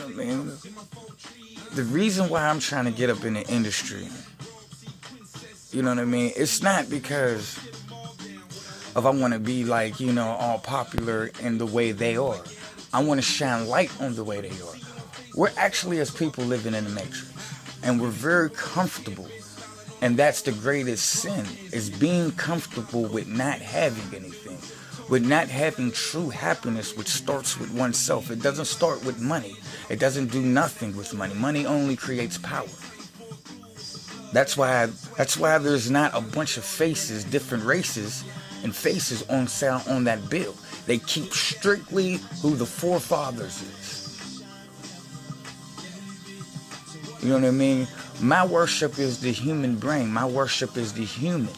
I mean, the reason why I'm trying to get up in the industry, you know what I mean? It's not because of I want to be like, all popular in the way they are. I want to shine light on the way they are. We're actually, as people, living in the matrix, and we're very comfortable. And that's the greatest sin, is being comfortable with not having anything, with not having true happiness, which starts with oneself. It doesn't start with money. It doesn't do nothing with money. Money only creates power. That's why there's not a bunch of faces, different races and faces on that bill. They keep strictly who the forefathers is. You know what I mean? My worship is the human brain. My worship is the human.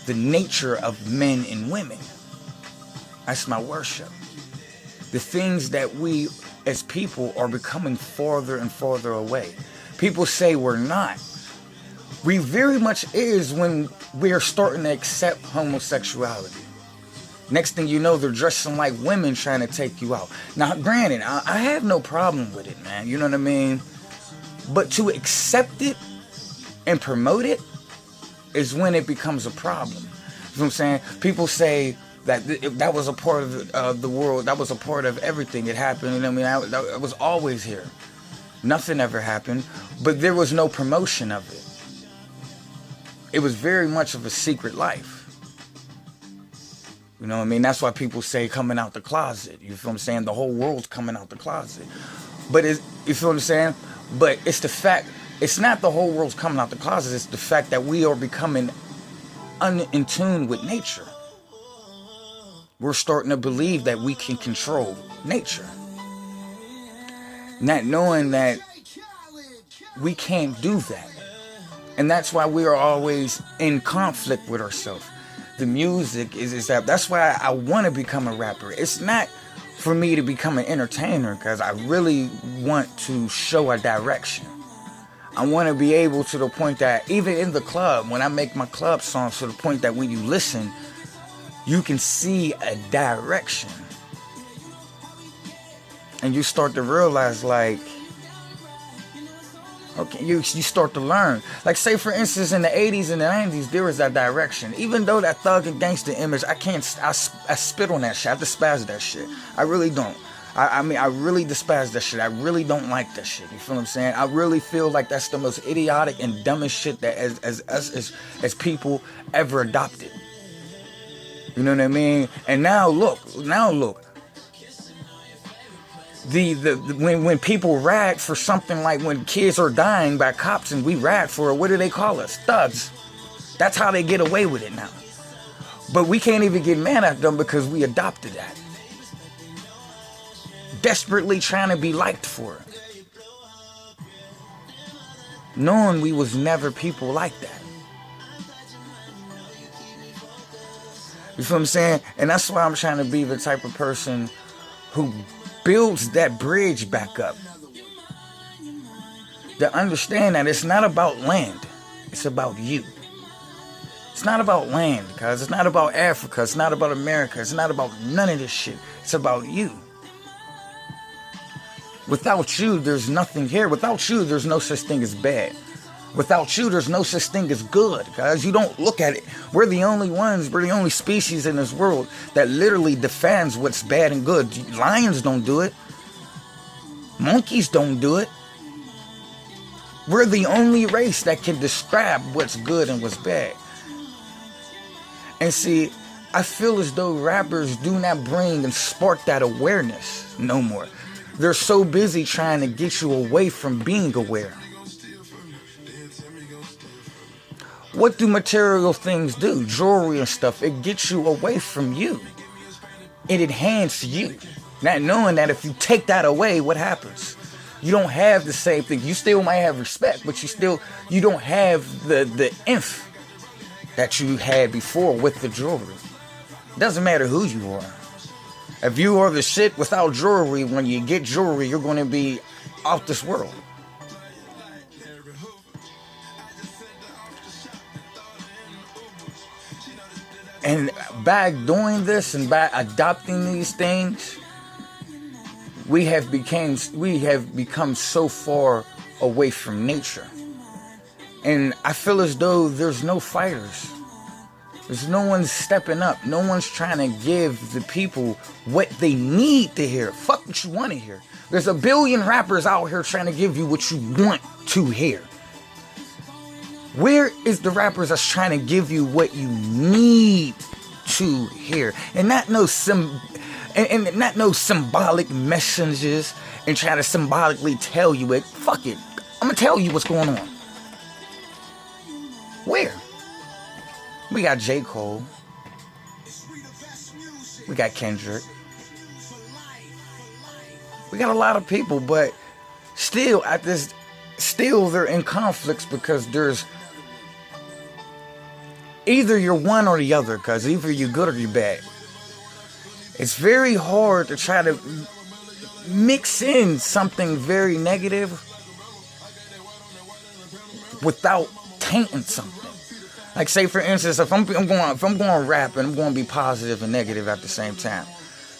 The nature of men and women. That's my worship. The things that we as people are becoming farther and farther away. People say we're not. We very much is when we are starting to accept homosexuality. Next thing you know, they're dressing like women trying to take you out. Now, granted, I have no problem with it, man. You know what I mean? But to accept it and promote it is when it becomes a problem. You know what I'm saying? People say that that was a part of the world. That was a part of everything. It happened. You know what I mean? I was always here. Nothing ever happened. But there was no promotion of it. It was very much of a secret life. You know what I mean? That's why people say coming out the closet. You feel what I'm saying? The whole world's coming out the closet. But you feel what I'm saying? But it's the fact, it's not the whole world's coming out the closet. It's the fact that we are becoming in tune with nature. We're starting to believe that we can control nature. Not knowing that we can't do that. And that's why we are always in conflict with ourselves. The music is that. That's why I want to become a rapper. It's not for me to become an entertainer, because I really want to show a direction. I want to be able to the point that even in the club, when I make my club songs, to the point that when you listen, you can see a direction. And you start to realize, like, okay, you start to learn. Like, say for instance, in the 80s and the 90s, there was that direction. Even though that thug and gangster image, I spit on that shit. I despise that shit. I really don't. I mean, I really despise that shit. I really don't like that shit. You feel what I'm saying? I really feel like that's the most idiotic and dumbest shit that as people ever adopted. You know what I mean? And now look. When people rag for something, like when kids are dying by cops and we rag for it, what do they call us? Thugs. That's how they get away with it now. But we can't even get mad at them because we adopted that. Desperately trying to be liked for it. Knowing we was never people like that. You feel what I'm saying? And that's why I'm trying to be the type of person who builds that bridge back up. To understand that it's not about land. It's about you. It's not about land, guys. It's not about Africa. It's not about America. It's not about none of this shit. It's about you. Without you, there's nothing here. Without you, there's no such thing as bad. Without you, there's no such thing as good, guys. You don't look at it. We're the only species in this world that literally defines what's bad and good. Lions don't do it. Monkeys don't do it. We're the only race that can describe what's good and what's bad. And see, I feel as though rappers do not bring and spark that awareness no more. They're so busy trying to get you away from being aware. What do material things do? Jewelry and stuff. It gets you away from you. It enhances you. Not knowing that if you take that away, what happens? You don't have the same thing. You still might have respect, but you don't have the inf that you had before with the jewelry. It doesn't matter who you are. If you are the shit without jewelry, when you get jewelry, you're going to be out this world. And by doing this and by adopting these things, we have become so far away from nature. And I feel as though there's no fighters. There's no one stepping up. No one's trying to give the people what they need to hear. Fuck what you want to hear. There's a billion rappers out here trying to give you what you want to hear. Where is the rappers that's trying to give you what you need to hear? And not no symbolic messages and try to symbolically tell you it. Fuck it. I'm gonna tell you what's going on. Where? We got J. Cole. We got Kendrick. We got a lot of people, but still they're in conflicts because there's either you're one or the other, because either you're good or you're bad. It's very hard to try to mix in something very negative without tainting something. Like, say for instance, if I'm going to rap and I'm going to be positive and negative at the same time,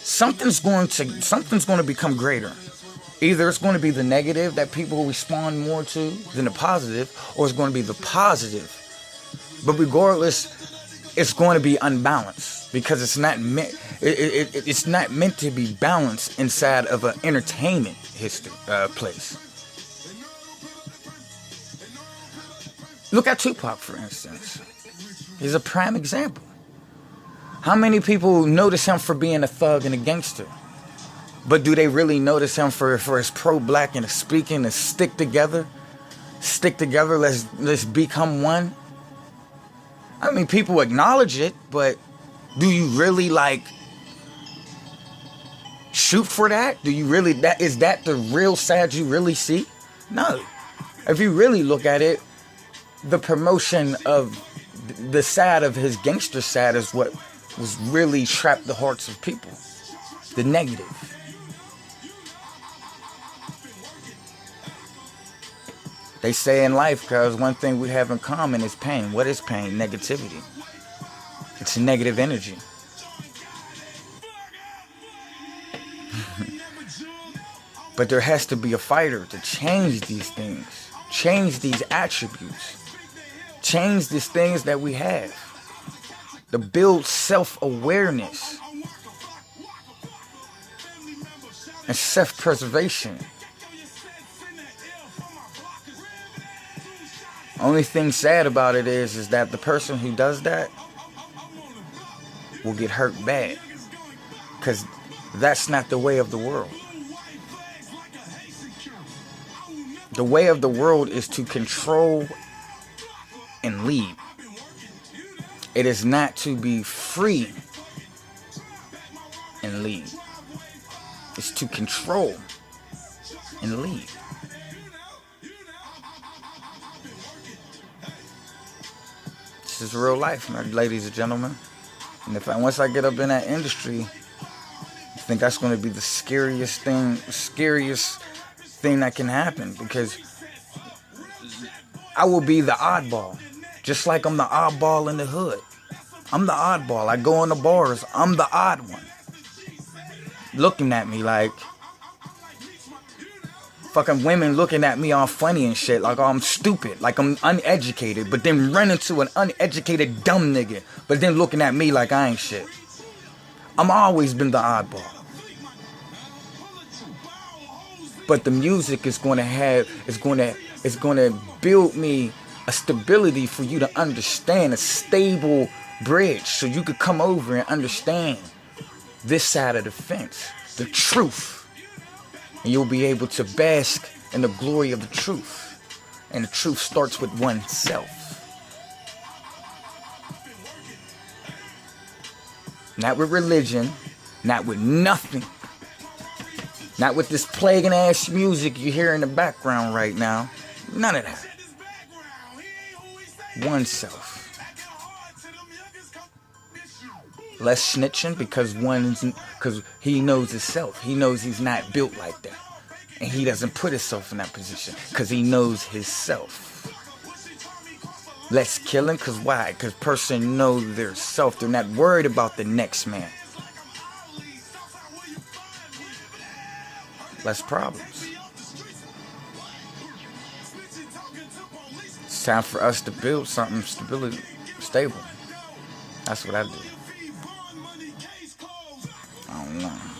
something's going to become greater. Either it's going to be the negative that people respond more to than the positive, or it's going to be the positive. But regardless, it's going to be unbalanced because it's not meant. It's not meant to be balanced inside of an entertainment place. Look at Tupac, for instance. He's a prime example. How many people notice him for being a thug and a gangster? But do they really notice him for his pro-black and his speaking and stick together? Stick together, let's become one? I mean, people acknowledge it, but do you really, shoot for that? Do you really, is that the real side you really see? No. If you really look at it, the promotion of the side of his gangster side is what was really trapped the hearts of people. The negative. They say in life, because one thing we have in common is pain. What is pain? Negativity. It's negative energy. But there has to be a fighter to change these things. Change these attributes. Change these things that we have. To build self-awareness. And self-preservation. Only thing sad about it is that the person who does that will get hurt bad. Because that's not the way of the world. The way of the world is to control and lead. It is not to be free and lead. It's to control and lead. This is real life, ladies and gentlemen. And once I get up in that industry, I think that's going to be the scariest thing that can happen, because I will be the oddball, just like I'm the oddball in the hood. I'm the oddball. I go in the bars. I'm the odd one. Looking at me like fucking women looking at me all funny and shit, like I'm stupid, like I'm uneducated, but then run into an uneducated dumb nigga, but then looking at me like I ain't shit. I'm always been the oddball. But the music is going to build me a stability for you to understand, a stable bridge, so you could come over and understand this side of the fence, the truth. And you'll be able to bask in the glory of the truth. And the truth starts with oneself. Not with religion, not with nothing. Not with this plaguing ass music you hear in the background right now. None of that. Oneself. Less snitching because he knows himself. He knows he's not built like that. And he doesn't put himself in that position because he knows himself. Less killing, because why? Because person knows their self. They're not worried about the next man. less problems. It's time for us to build something stable. That's what I do. I don't know.